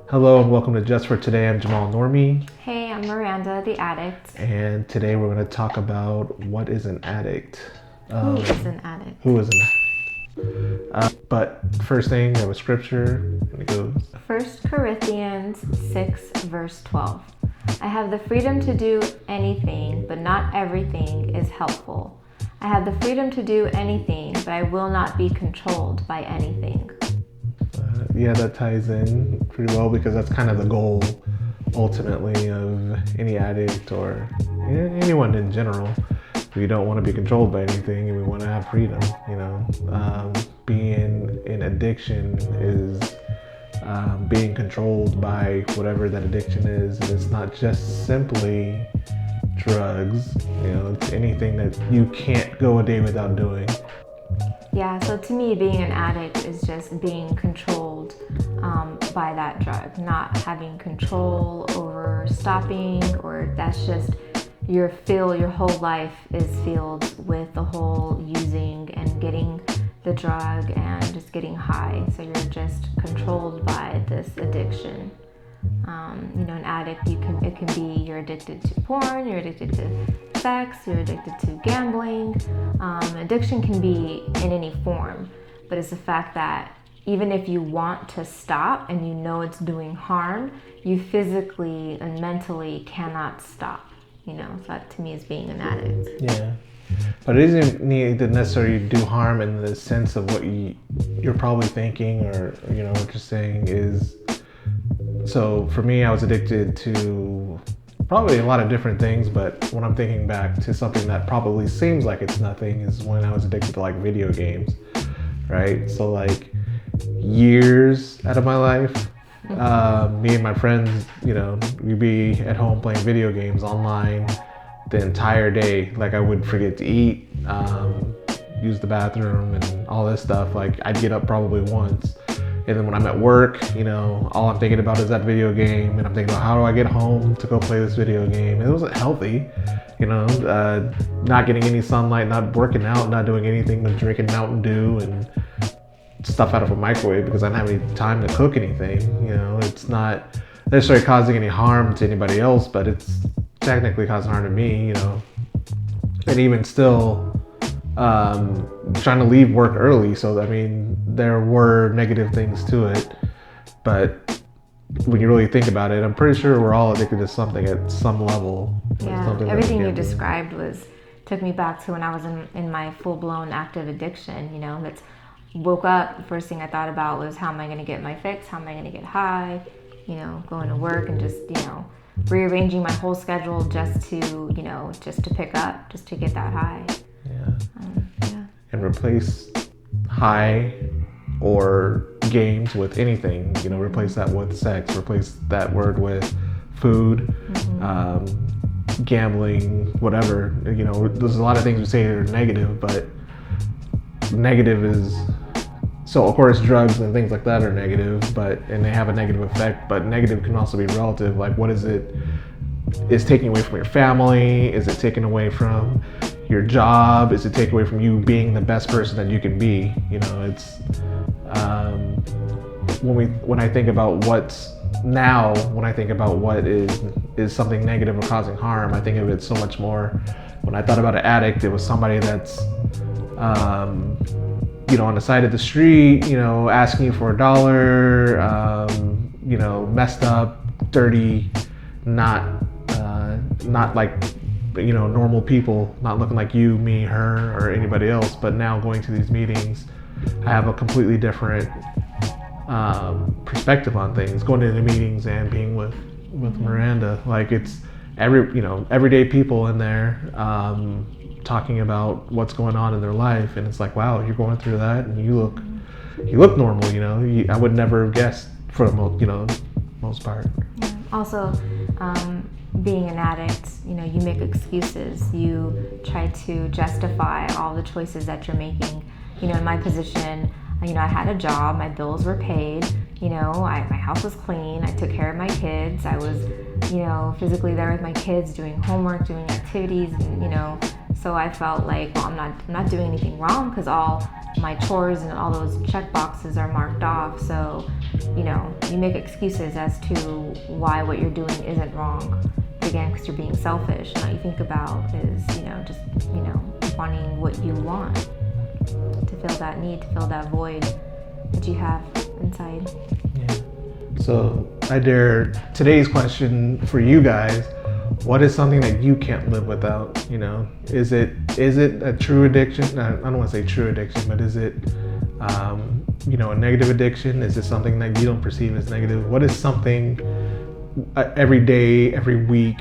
Hello and welcome to Just for Today. I'm Jamal Normie, Hey, I'm Miranda, the addict. and today we're going to talk about what is an addict. Who is an addict? Who is an But first thing, we have a scripture, and it goes, 1 Corinthians 6, verse 12. I have the freedom to do anything, but not everything is helpful. I have the freedom to do anything, but I will not be controlled by anything. yeah, that ties in pretty well because that's kind of the goal, ultimately, of any addict or anyone in general. We don't want to be controlled by anything, and we want to have freedom. Being in addiction is being controlled by whatever that addiction is, and it's not just simply drugs. It's anything that you can't go a day without doing. Yeah, so to me, being an addict is just being controlled by that drug, not having control over stopping, or that's just your whole life is filled with the whole using and getting the drug and just getting high. So you're just controlled by this addiction. An addict, it can be you're addicted to porn, you're addicted to sex, you're addicted to gambling. Addiction can be in any form, but it's the fact that even if you want to stop and you know it's doing harm, you physically and mentally cannot stop. So that to me is being an addict. Yeah. But it doesn't need to necessarily do harm in the sense of what you're probably thinking, or what you're saying is. So for me, I was addicted to probably a lot of different things, but when I'm thinking back to something that probably seems like it's nothing is when I was addicted to like video games, right? So like years out of my life, me and my friends, we'd be at home playing video games online the entire day. Like I would forget to eat, use the bathroom and all this stuff. Like I'd get up probably once. And then when I'm at work, all I'm thinking about is that video game, and I'm thinking about how do I get home to go play this video game. It wasn't healthy, not getting any sunlight, not working out, not doing anything but drinking Mountain Dew and stuff out of a microwave because I didn't have any time to cook anything. It's not necessarily causing any harm to anybody else, but it's technically causing harm to me, And even still, trying to leave work early. So, there were negative things to it. But when you really think about it, I'm pretty sure we're all addicted to something at some level. Yeah, everything you described took me back to when I was in my full-blown active addiction. That's woke up, the first thing I thought about was how am I going to get my fix? How am I going to get high? Going to work and just, rearranging my whole schedule just to pick up, just to get that high. Yeah. And replace high or games with anything. Replace that with sex, replace that word with food, gambling, whatever. There's a lot of things we say that are negative, but negative is, so of course drugs and things like that are negative, and they have a negative effect, but negative can also be relative. Like what is it? Is taking away from your family? Is it taking away from your job? Is it taking away from you being the best person that you can be? It's when I think about when I think about what is something negative or causing harm, I think of it so much more. When I thought about an addict, it was somebody that's on the side of the street, asking you for $1, messed up, dirty, not like, normal people, not looking like you, me, her, or anybody else. But now going to these meetings, I have a completely different perspective on things. Going to the meetings and being with Miranda, like it's everyday people in there, talking about what's going on in their life, and it's like, wow, you're going through that, and you look normal. I would never have guessed for the most part. Yeah. Also, being an addict, you make excuses. You try to justify all the choices that you're making. In my position, I had a job, my bills were paid, my house was clean, I took care of my kids, I was, physically there with my kids, doing homework, doing activities, so I felt like, well, I'm not doing anything wrong because all my chores and all those check boxes are marked off. So, you make excuses as to why what you're doing isn't wrong. Again, because you're being selfish. And all you think about is, just, wanting what you want, to fill that need, to fill that void that you have inside. Yeah. So I dare today's question for you guys: what is something that you can't live without? Is it a true addiction? I don't want to say true addiction, but is it a negative addiction? Is it something that you don't perceive as negative? What is something every day, every week,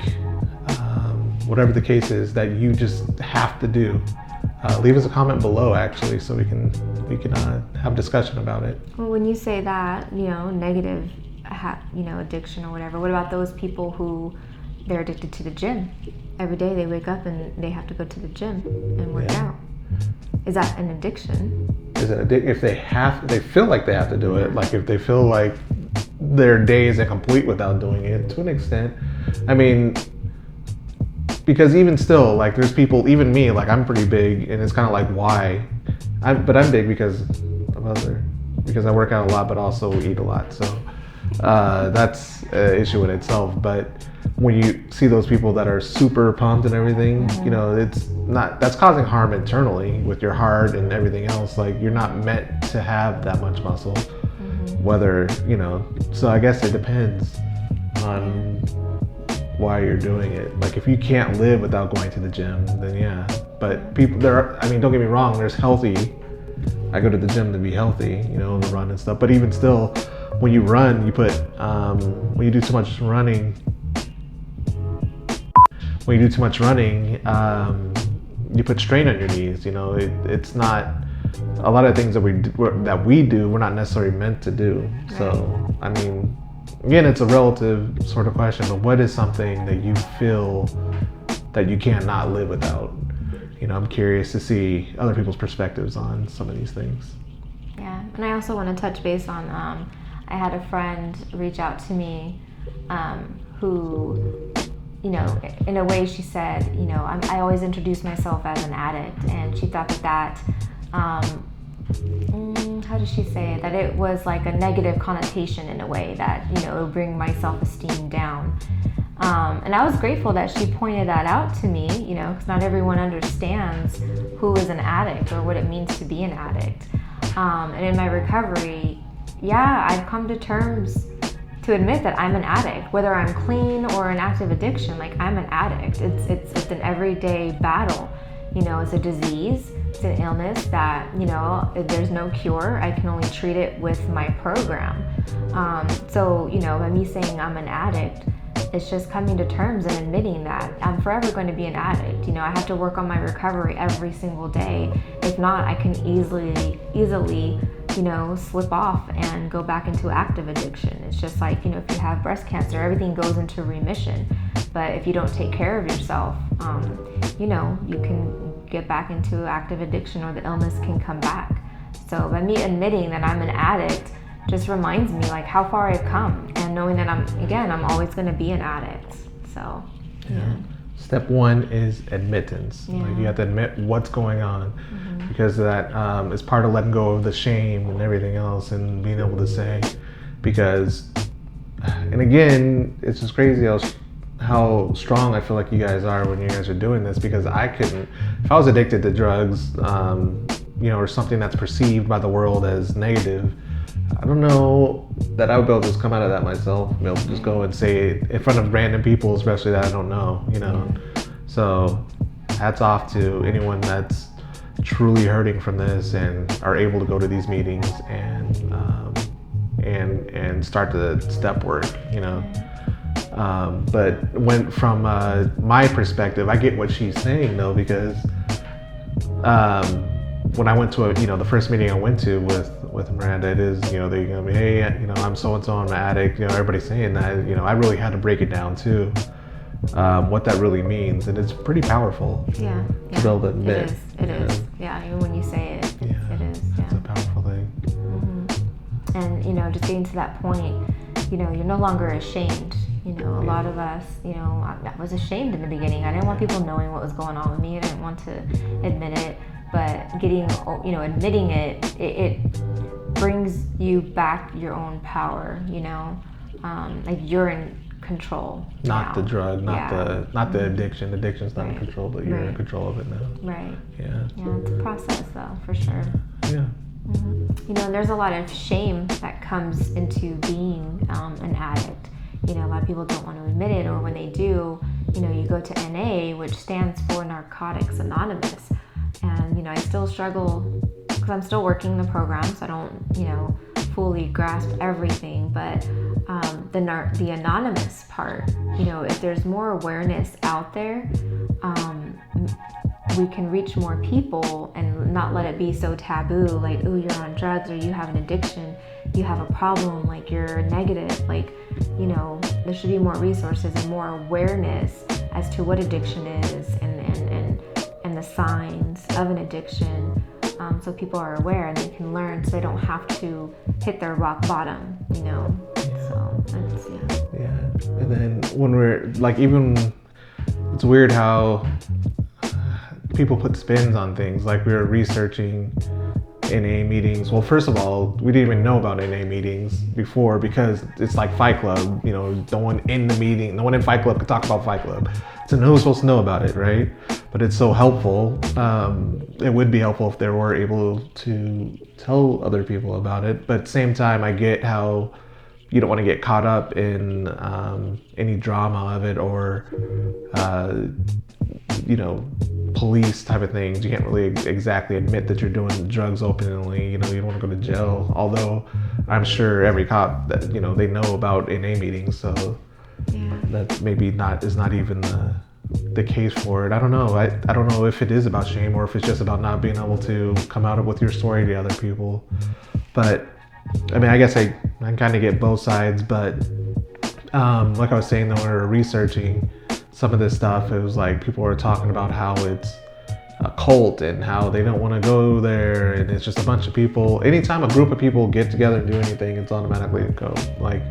whatever the case is, that you just have to do? Leave us a comment below, actually, so we can have a discussion about it. Well, when you say that, negative, addiction or whatever, what about those people who they're addicted to the gym? Every day they wake up and they have to go to the gym and work out. Is that an addiction? Is it if they feel like they have to do it, like if they feel like their day isn't complete without doing it, to an extent. I mean, because even still, like, there's people, even me, like, I'm pretty big, and it's kind of like, why? But I'm big because I work out a lot, but also eat a lot. So that's an issue in itself. But when you see those people that are super pumped and everything, that's causing harm internally with your heart and everything else. Like, you're not meant to have that much muscle. Whether, so I guess it depends on why you're doing it. Like, if you can't live without going to the gym, then yeah. But don't get me wrong, there's healthy. I go to the gym to be healthy, to run and stuff. But even still, when you run, you put, when you do too much running, you put strain on your knees. It's not, a lot of things that we do, we're not necessarily meant to do. So, I mean, again, it's a relative sort of question, but what is something that you feel that you can't not live without? I'm curious to see other people's perspectives on some of these things. Yeah, and I also want to touch base on, I had a friend reach out to me who, in a way she said, I always introduce myself as an addict, and she thought that how did she say it? That it was like a negative connotation in a way, that, it would bring my self-esteem down. And I was grateful that she pointed that out to me, because not everyone understands who is an addict or what it means to be an addict. And in my recovery, I've come to terms to admit that I'm an addict, whether I'm clean or in active addiction. Like, I'm an addict. It's an everyday battle. It's a disease. It's an illness that, there's no cure. I can only treat it with my program. So, by me saying I'm an addict, it's just coming to terms and admitting that I'm forever going to be an addict. I have to work on my recovery every single day. If not, I can easily, slip off and go back into active addiction. It's just like, if you have breast cancer, everything goes into remission. But if you don't take care of yourself, you can get back into active addiction, or the illness can come back. So by me admitting that I'm an addict just reminds me, like, how far I've come, and knowing that I'm always going to be an addict. So Step one is admittance. Like, you have to admit what's going on, because that is part of letting go of the shame and everything else, and being able to say, because, and again, it's just crazy how strong I feel like you guys are when you guys are doing this, because I couldn't, if I was addicted to drugs, or something that's perceived by the world as negative, I don't know that I would be able to just come out of that myself, be able to just go and say it in front of random people, especially that I don't know, So hats off to anyone that's truly hurting from this and are able to go to these meetings and start the step work, But from my perspective, I get what she's saying, though, because when I went to the first meeting I went to with Miranda, it is, they're gonna be, hey, I'm so and so, I'm an addict. Everybody's saying that. I really had to break it down too, what that really means, and it's pretty powerful. Yeah. To be able to admit. It is. Yeah. Even when you say it, it is. Yeah. It's a powerful thing. And just getting to that point, you're no longer ashamed. A lot of us, I was ashamed in the beginning. I didn't want people knowing what was going on with me. I didn't want to admit it. but getting, admitting it brings you back your own power, like you're in control Not now. the drug, not the addiction. Addiction's not in Right. control, but you're in Right. control of it now. Right. Yeah. Yeah, it's a process though, for sure. Yeah. There's a lot of shame that comes into being an addict. A lot of people don't want to admit it, or when they do, you go to NA, which stands for Narcotics Anonymous. And, I still struggle because I'm still working the program, so I don't, fully grasp everything. But the anonymous part, if there's more awareness out there, we can reach more people and not let it be so taboo, like, oh, you're on drugs, or you have an addiction, you have a problem, like you're negative. Like, there should be more resources and more awareness as to what addiction is and the signs of an addiction, so people are aware and they can learn, so they don't have to hit their rock bottom. So that's And then when we're like, even it's weird how people put spins on things. Like, we were researching NA meetings. Well, first of all, we didn't even know about NA meetings before, because it's like Fight Club. No one in the meeting, no one in Fight Club could talk about Fight Club. So no one's supposed to know about it, right? But it's so helpful. It would be helpful if they were able to tell other people about it. But at the same time, I get how you don't want to get caught up in any drama of it, or police type of things. You can't really exactly admit that you're doing drugs openly. You don't want to go to jail. Although I'm sure every cop that they know about NA meetings, so that maybe is not even the case for it. I don't know. I don't know if it is about shame, or if it's just about not being able to come out with your story to other people. But I mean, I guess I kind of get both sides. But like I was saying, though, when we were researching some of this stuff, it was like people were talking about how it's a cult and how they don't want to go there, and it's just a bunch of people. Anytime a group of people get together and do anything, it's automatically a cult. Like,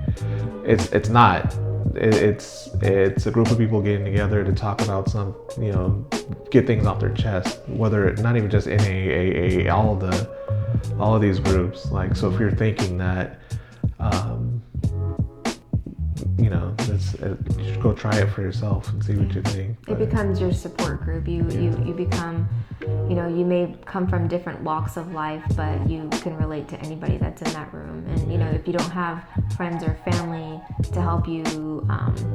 it's not. It's a group of people getting together to talk about some, get things off their chest. Whether not even just NA, AA, all of these groups. Like, so if you're thinking that, you should go try it for yourself and see what you think. It becomes your support group. You become, you may come from different walks of life, but you can relate to anybody that's in that room. And if you don't have friends or family to help you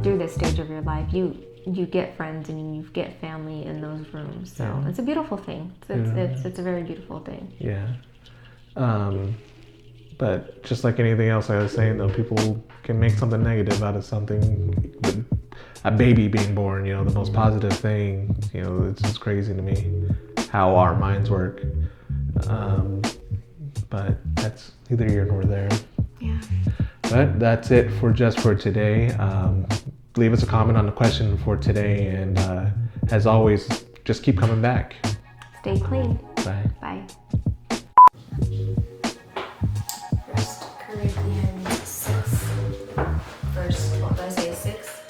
through this stage of your life, you get friends and you get family in those rooms. So it's a beautiful thing. It's a very beautiful thing. Yeah. But just like anything else I was saying, though, people can make something negative out of something. A baby being born, the most positive thing, it's just crazy to me how our minds work. But that's neither here nor there. Yeah. But that's it for today. Leave us a comment on the question for today. And as always, just keep coming back. Stay clean. Bye. Bye. Corinthians 6, verse 12. Did I say 6?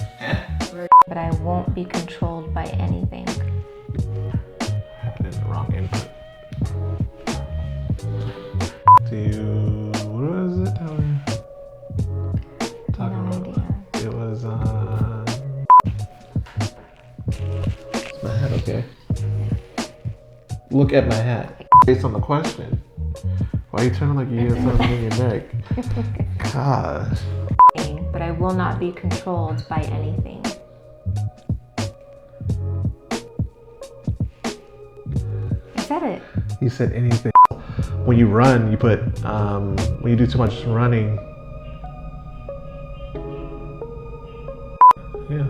But I won't be controlled by anything. I put in the wrong input. What was it? No idea. It was, it's my hat, okay? Look at my hat. Based on the question. Why are you turning like you have something in your neck? Gosh. But I will not be controlled by anything. I said it. You said anything. When you run, you put, when you do too much running. Yeah.